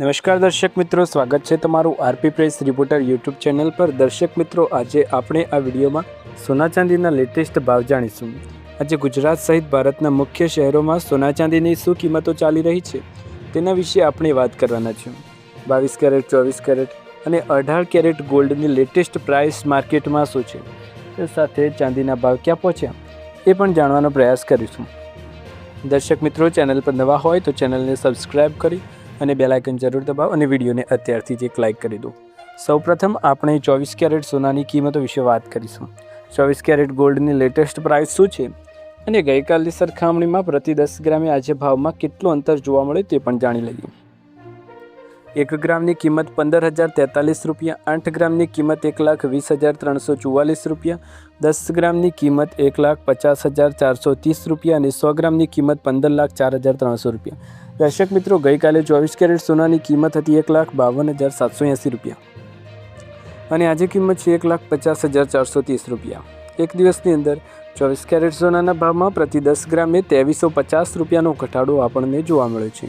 નમસ્કાર દર્શક મિત્રો, સ્વાગત છે તમારું RP press reporter YouTube channel પર। દર્શક મિત્રો, આજે આપણે આ વિડીયોમાં સોના ચાંદીના લેટેસ્ટ ભાવ જાણીશું। આજે ગુજરાત સહિત ભારતના મુખ્ય શહેરોમાં સોના ચાંદીની શું કિંમતો ચાલી રહી છે તેના વિશે આપણે વાત કરવાના છે। 22 કેરેટ, 24 કેરેટ અને 18 કેરેટ ગોલ્ડની લેટેસ્ટ પ્રાઇસ માર્કેટમાં શું છે, તે સાથે ચાંદીના ભાવ ક્યાં પહોંચ્યા એ પણ જાણવાનો પ્રયાસ કરીશું। દર્શક મિત્રો, ચેનલ પર નવા હોય તો ચેનલને સબસ્ક્રાઈબ કરી અને બેલ આઇકન જરૂર દબાવો અને વિડીયોને અત્યારથી જ એક લાઇક કરી દો। સૌપ્રથમ આપણે 24 કેરેટ સોનાની કિંમતો વિશે વાત કરીશું। 24 કેરેટ ગોલ્ડની લેટેસ્ટ પ્રાઇસ શું છે અને ગઈકાલની સરખામણીમાં પ્રતિ 10 ગ્રામે આજે ભાવમાં કેટલું અંતર જોવા મળે તે પણ જાણી લઈએ। 1 ગ્રામની કિંમત 15,043 રૂપિયા, 8 ગ્રામની કિંમત 1,20,344 રૂપિયા, 10 ગ્રામની કિંમત 1,50,430 રૂપિયા અને 100 ગ્રામની કિંમત 15,04,300 રૂપિયા। દર્શક મિત્રો, ગઈકાલે 24 કેરેટ સોનાની કિંમત હતી 1,52,780 રૂપિયા અને આજે કિંમત છે 1,50,430 રૂપિયા। એક દિવસની અંદર 24 કેરેટ સોનાના ભાવમાં પ્રતિ 10 ગ્રામે 2350 રૂપિયાનો ઘટાડો આપણને જોવા મળ્યો છે।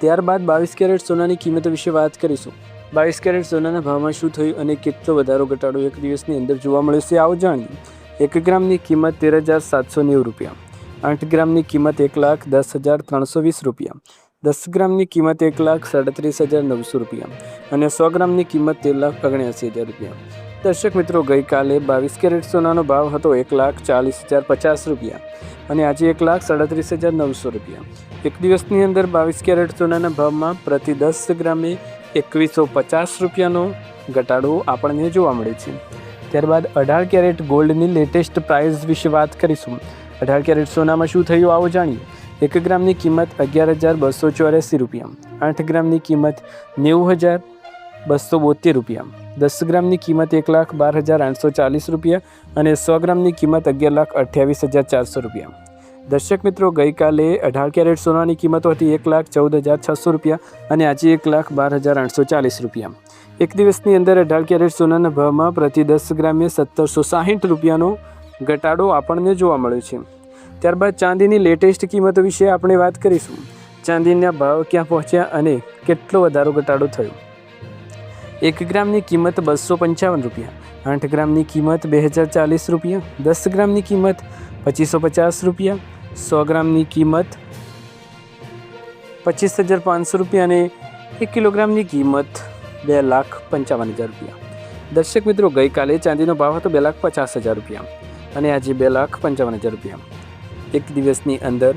ત્યારબાદ 22 કેરેટ સોનાની કિંમતો વિશે વાત કરીશું। 22 કેરેટ સોનાના ભાવમાં શું થયું અને કેટલો વધારો ઘટાડો એક દિવસની અંદર જોવા મળ્યો છે, આવો જાણીએ। 1 ગ્રામની કિંમત 13,790 રૂપિયા, 8 ગ્રામની કિંમત 1,10,320 રૂપિયા, 10 ગ્રામની કિંમત 1,37,900 રૂપિયા અને 100 ગ્રામની કિંમત 13,79,000 રૂપિયા। દર્શક મિત્રો, ગઈકાલે 22 કેરેટ સોનાનો ભાવ હતો 1,40,050 રૂપિયા અને આજે 1,37,900 રૂપિયા। એક દિવસની અંદર 22 કેરેટ સોનાના ભાવમાં પ્રતિ 10 ગ્રામે 2,150 રૂપિયાનો ઘટાડો આપણને જોવા મળે છે। ત્યારબાદ 18 કેરેટ ગોલ્ડની લેટેસ્ટ પ્રાઇસ વિશે વાત કરીશું। 18 કેરેટ સોનામાં શું થયું, આવો જાણીએ। 1 ગ્રામની કિંમત 11,284 રૂપિયા, 8 ગ્રામની કિંમત 90,272 રૂપિયા, 10 ગ્રામની કિંમત 1,12,840 રૂપિયા અને 100 ગ્રામની કિંમત 11,28,400 રૂપિયા। દર્શક મિત્રો, ગઈકાલે 18 કેરેટ સોનાની કિંમતો હતી 1,14,600 રૂપિયા અને આજે 1,12,840 રૂપિયા। એક દિવસની અંદર 18 કેરેટ સોનાના ભાવમાં પ્રતિ 10 ગ્રામે 1,760 રૂપિયાનો ઘટાડો આપણને જોવા મળ્યો છે। ત્યારબાદ ચાંદીની લેટેસ્ટ કિંમતો વિશે આપણે વાત કરીશું। ચાંદીના ભાવ ક્યાં પહોંચ્યા અને કેટલો વધારો ઘટાડો થયો। 1 ગ્રામની કિંમત 255 રૂપિયા, 8 ગ્રામની કિંમત 2,040 રૂપિયા, 10 ગ્રામની કિંમત 2,550 રૂપિયા, 100 ગ્રામની કિંમત 25,500 રૂપિયા અને 1 કિલોગ્રામની કિંમત 2,55,000 રૂપિયા। દર્શક મિત્રો, ગઈકાલે ચાંદીનો ભાવ હતો 2,50,000 રૂપિયા અને આજે 2,55,000 રૂપિયા। એક દિવસની અંદર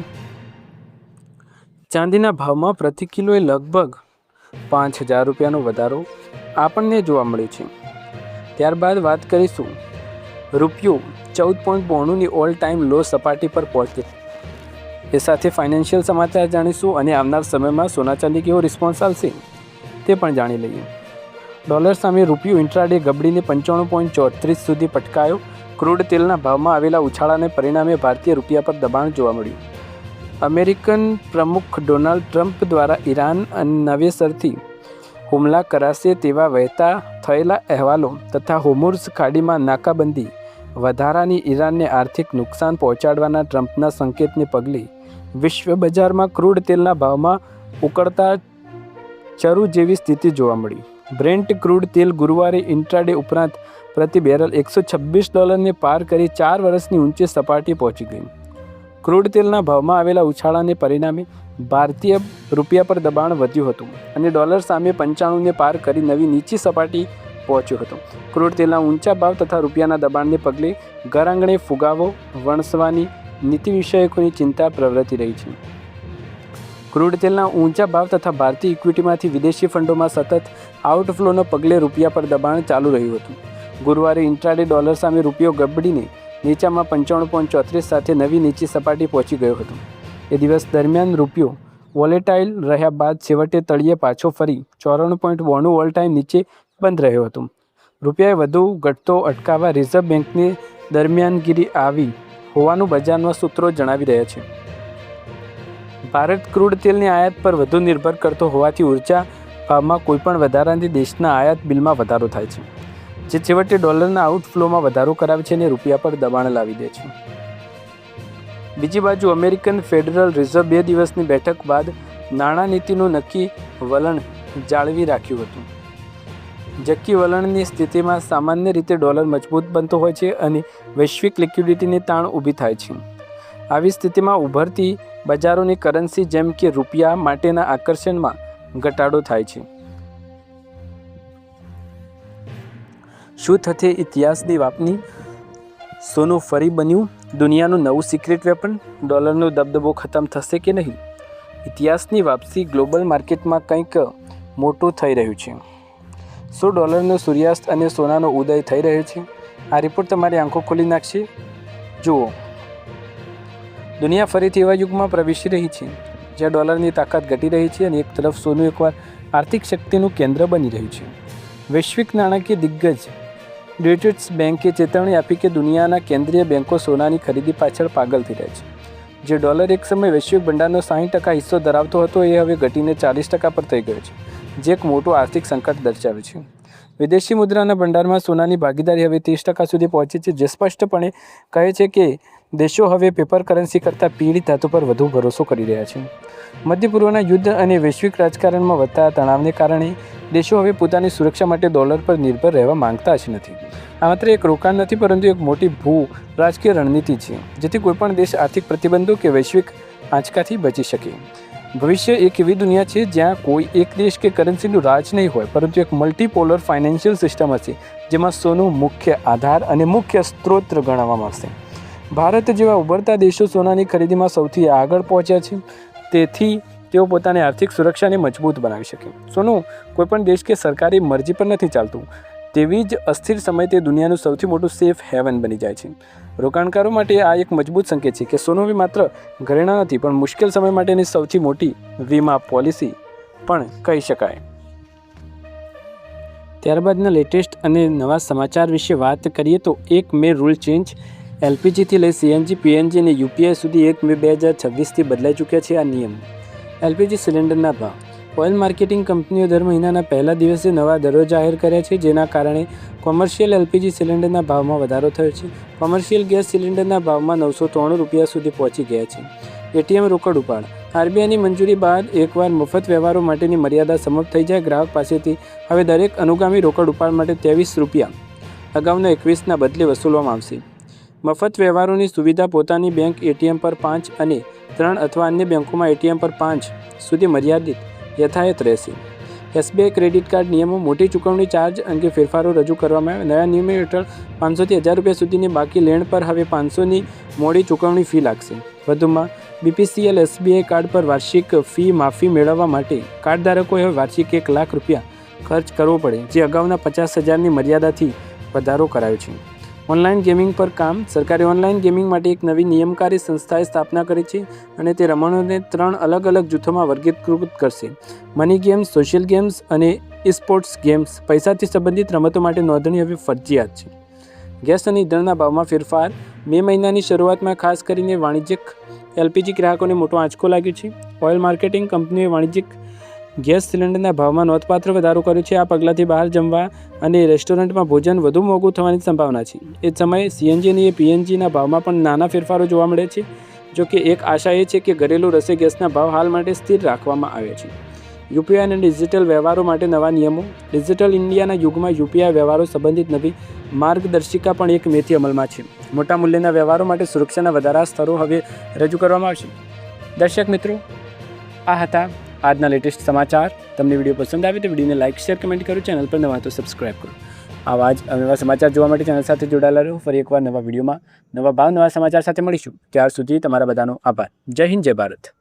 ચાંદીના ભાવમાં પ્રતિ કિલોએ લગભગ 5,000 રૂપિયાનો વધારો આપણને જોવા મળ્યો છે। ત્યારબાદ વાત કરીશું રૂપિયો 14.92ની ઓલ ટાઈમ લો સપાટી પર પહોંચે એ સાથે ફાઇનાન્શિયલ સમાચાર જાણીશું અને આવનાર સમયમાં સોના ચાંદી કેવો રિસ્પોન્સ આવશે તે પણ જાણી લઈએ। ડોલર સામે રૂપિયો ઇન્ટ્રાડે ગબડીને 95.34 સુધી પટકાયો। ક્રૂડ તેલના ભાવમાં આવેલા ઉછાળાને પરિણામે ભારતીય રૂપિયા પર દબાણ જોવા મળ્યું। અમેરિકન પ્રમુખ ડોનાલ્ડ ટ્રમ્પ દ્વારા ઈરાન નવેસરથી હુમલા કરાશે તેવા વહેતા થયેલા અહેવાલો તથા હોર્મુઝ ખાડીમાં નાકાબંધી વધારાની ઈરાનને આર્થિક નુકસાન પહોંચાડવાના ટ્રમ્પના સંકેતને પગલે વિશ્વ બજારમાં ક્રૂડ તેલના ભાવમાં ઉકળતા ચરુ જેવી સ્થિતિ જોવા મળી। બ્રેન્ટ ક્રૂડ તેલ ગુરુવારે ઇન્ટ્રાડે ઉપરાંત પ્રતિ બેરલ $126ને પાર કરી 4 વર્ષની ઊંચી સપાટી પહોંચી ગઈ। ક્રૂડ તેલના ભાવમાં આવેલા ઉછાળાને પરિણામે ભારતીય રૂપિયા પર દબાણ વધ્યું હતું અને ડોલર સામે 95ને પાર કરી નવી નીચી સપાટી પહોંચ્યો હતો। ક્રૂડ તેલના ઊંચા ભાવ તથા રૂપિયાના દબાણને પગલે ઘર આંગણે ફુગાવો વણસવાની નીતિ વિષયકોની ચિંતા પ્રવર્તી રહી છે। ક્રૂડ તેલના ઊંચા ભાવ તથા ભારતીય ઇક્વિટીમાંથી વિદેશી ફંડોમાં સતત આઉટફ્લોના પગલે રૂપિયા પર દબાણ ચાલુ રહ્યું હતું। ગુરુવારે ઇન્ટ્રાડે ડોલર સામે રૂપિયો ગબડીને નીચામાં 95.34 સાથે નવી નીચી સપાટી પહોંચી ગયો હતો। એ દિવસ દરમિયાન રૂપિયો વોલેટાઇલ રહ્યા બાદ છેવટે તળિયે પાછો ફરી 94.92 ઓલ ટાઈમ નીચે બંધ રહ્યો હતો। રૂપિયાએ વધુ ઘટતો અટકાવવા રિઝર્વ બેન્કની દરમિયાનગીરી આવી હોવાનું બજારના સૂત્રો જણાવી રહ્યા છે। ભારત ક્રૂડ તેલની આયાત પર વધુ નિર્ભર કરતો હોવાથી ઊર્જા ભાવમાં કોઈપણ વધારાથી દેશના આયાત બિલમાં વધારો થાય છે, જે છેવટે ડોલરના આઉટફ્લોમાં વધારો કરાવે છે અને રૂપિયા પર દબાણ લાવી દે છે। બીજી બાજુ અમેરિકન ફેડરલ રિઝર્વ 2 દિવસની બેઠક બાદ નાણાં નીતિનું નક્કી વલણ જાળવી રાખ્યું હતું. જક્કી વલણની સ્થિતિમાં સામાન્ય રીતે ડોલર મજબૂત બનતો હોય છે અને વૈશ્વિક લિક્વિડિટીની તાણ ઊભી થાય છે. આવી સ્થિતિમાં ઉભરતી બજારોની કરન્સી જેમ કે રૂપિયા માટેના આકર્ષણમાં ઘટાડો થાય છે. શું થશે ઇતિહાસની વાપની? સોનું ફરી બન્યું દુનિયાનું નવું સિક્રેટ વેપન? ડોલરનો દબદબો ખતમ થશે કે નહીં? ઇતિહાસની વાપસી ગ્લોબલ માર્કેટમાં કંઈક મોટું થઈ રહ્યું છે. શું ડોલરનો સૂર્યાસ્ત અને સોનાનો ઉદય થઈ રહ્યો છે? આ રિપોર્ટ તમારી આંખો ખોલી નાખશે. જુઓ, દુનિયા ફરીથી એવા યુગમાં પ્રવેશી રહી છે જ્યાં ડોલરની તાકાત ઘટી રહી છે અને એક તરફ સોનું એકવાર આર્થિક શક્તિનું કેન્દ્ર બની રહ્યું છે. વૈશ્વિક નાણાકીય દિગ્ગજ ડ્યુઇચ બેન્કે ચેતવણી આપી કે દુનિયાના કેન્દ્રીય બેન્કો સોનાની ખરીદી પાછળ પાગલ થઈ રહ્યા છે. જે ડોલર એક સમયે વૈશ્વિક ભંડારનો 60% હિસ્સો ધરાવતો હતો એ હવે ઘટીને 40% પર થઈ ગયો છે, જે એક મોટું આર્થિક સંકટ દર્શાવે છે. વિદેશી મુદ્રાના ભંડારમાં સોનાની ભાગીદારી હવે 30% સુધી પહોંચી છે, જે સ્પષ્ટપણે કહે છે કે દેશો હવે પેપર કરન્સી કરતાં પીળી ધાતુ પર વધુ ભરોસો કરી રહ્યા છે. મધ્ય પૂર્વના યુદ્ધ અને વૈશ્વિક રાજકારણમાં વધતા તણાવને કારણે દેશો હવે પોતાની સુરક્ષા માટે ડોલર પર નિર્ભર રહેવા માંગતા જ નથી. આ માત્ર એક રોકાણ નથી, પરંતુ એક મોટી ભૂ રાજકીય રણનીતિ છે, જેથી કોઈપણ દેશ આર્થિક પ્રતિબંધો કે વૈશ્વિક આંચકાથી બચી શકે. ભવિષ્ય એક એવી દુનિયા છે જ્યાં કોઈ એક દેશ કે કરન્સીનું રાજ નહીં હોય, પરંતુ એક મલ્ટીપોલર ફાઇનાન્શિયલ સિસ્ટમ હશે, જેમાં સોનું મુખ્ય આધાર અને મુખ્ય સ્ત્રોત ગણવામાં આવશે. ભારત જેવા ઉભરતા દેશો સોનાની ખરીદીમાં સૌથી આગળ પહોંચ્યા છે, તેથી તેઓ પોતાની આર્થિક સુરક્ષાને મજબૂત બનાવી શકે. સોનું કોઈપણ દેશ કે સરકારી મરજી પર નથી ચાલતું. તેવી જ અસ્થિર સમયે તે દુનિયાનું સૌથી મોટું સેફ હેવન બની જાય છે. રોકાણકારો માટે આ એક મજબૂત સંકેત છે કે સોનું હવે માત્ર ઘરેણાં નથી, પણ મુશ્કેલ સમય માટેની સૌથી મોટી વીમા પોલિસી પણ કહી શકાય. ત્યારબાદના લેટેસ્ટ અને નવા સમાચાર વિશે વાત કરીએ તો 1 મે રૂલ ચેન્જ. એલપીજીથી લઈ સીએનજી, પીએનજી અને યુપીઆઈ સુધી 1 મે 2026થી બદલાઈ ચૂક્યા છે આ નિયમ. એલપીજી સિલિન્ડરના ભાવ. ઓઇલ માર્કેટિંગ કંપનીઓ દર મહિનાના પહેલા દિવસે નવા દરો જાહેર કર્યા છે, જેના કારણે કોમર્શિયલ એલપીજી સિલિન્ડરના ભાવમાં વધારો થયો છે. કોમર્શિયલ ગેસ સિલિન્ડરના ભાવમાં 993 રૂપિયા સુધી પહોંચી ગયા છે. એટીએમ રોકડ ઉપાડ. આરબીઆઈની મંજૂરી બાદ એકવાર મફત વ્યવહારો માટેની મર્યાદા સમાપ્ત થઈ જાય, ગ્રાહક પાસેથી હવે દરેક અનુગામી રોકડ ઉપાડ માટે 23 રૂપિયા અગાઉના 21ના બદલે વસૂલવામાં આવશે. મફત વ્યવહારોની સુવિધા પોતાની બેંક એટીએમ પર 5 અને 3 અથવા અન્ય બેંકોમાં એટીએમ પર 5 સુધી મર્યાદિત યથાવત રહેશે. એસબીઆઈ ક્રેડિટ કાર્ડ નિયમો. મોટી ચૂકવણી ચાર્જ અંગે ફેરફારો રજૂ કરવામાં આવ્યા. નવા નિયમો હેઠળ 500થી 1000 રૂપિયા સુધીની બાકી લેણ પર હવે 500ની મોડી ચૂકવણી ફી લાગશે. વધુમાં બીપીસીએલ એસબીઆઈ કાર્ડ પર વાર્ષિક ફી માફી મેળવવા માટે કાર્ડધારકોએ હવે વાર્ષિક 1 લાખ રૂપિયા ખર્ચ કરવો પડે, જે અગાઉના 50,000ની મર્યાદાથી વધારો કરાયો છે. ઓનલાઈન ગેમિંગ પર કામ. સરકારે ઓનલાઈન ગેમિંગ માટે એક નવી નિયમનકારી સંસ્થાએ સ્થાપના કરી છે અને તે રમણોને 3 અલગ અલગ જૂથોમાં વર્ગીકૃત કરશે: મની ગેમ્સ, સોશિયલ ગેમ્સ અને ઇસ્પોર્ટ્સ ગેમ્સ. પૈસાથી સંબંધિત રમતો માટે નોંધણી હવે ફરજિયાત છે. ગેસ અને ઈંધણના ભાવમાં ફેરફાર. મે મહિનાની શરૂઆતમાં ખાસ કરીને વાણિજ્યિક એલપીજી ગ્રાહકોને મોટો આંચકો લાગ્યો છે. ઓઇલ માર્કેટિંગ કંપનીઓએ વાણિજ્યિક ગેસ સિલિન્ડરના ભાવમાં નોંધપાત્ર વધારો કર્યો છે. આ પગલાંથી બહાર જમવા અને રેસ્ટોરન્ટમાં ભોજન વધુ મોંઘું થવાની સંભાવના છે. એ જ સમયે સીએનજી અને પીએનજીના ભાવમાં પણ નાના ફેરફારો જોવા મળે છે. જો કે એક આશા એ છે કે ઘરેલું રસોઈ ગેસના ભાવ હાલ માટે સ્થિર રાખવામાં આવ્યા છે. યુપીઆઈ અને ડિજિટલ વ્યવહારો માટે નવા નિયમો. ડિજિટલ ઇન્ડિયાના યુગમાં યુપીઆઈ વ્યવહારો સંબંધિત નવી માર્ગદર્શિકા પણ 1 મેથી અમલમાં છે. મોટા મૂલ્યના વ્યવહારો માટે સુરક્ષાના વધારા સ્તરો હવે રજૂ કરવામાં આવશે. દર્શક મિત્રો, આ હતા આજના લેટેસ્ટ સમાચાર. તમને વિડીયો પસંદ આવે તો વિડીયોને લાઇક, શેર, કમેન્ટ કરો. ચેનલ પર નવા તો સબસ્ક્રાઈબ કરો. આવા જ નવા સમાચાર જોવા માટે ચેનલ સાથે જોડાયેલા રહો. ફરી એકવાર નવા વિડીયોમાં નવા ભાવ, નવા સમાચાર સાથે મળીશું. ત્યાર સુધી તમારા બધાનો આભાર. જય હિન્દ, જય ભારત.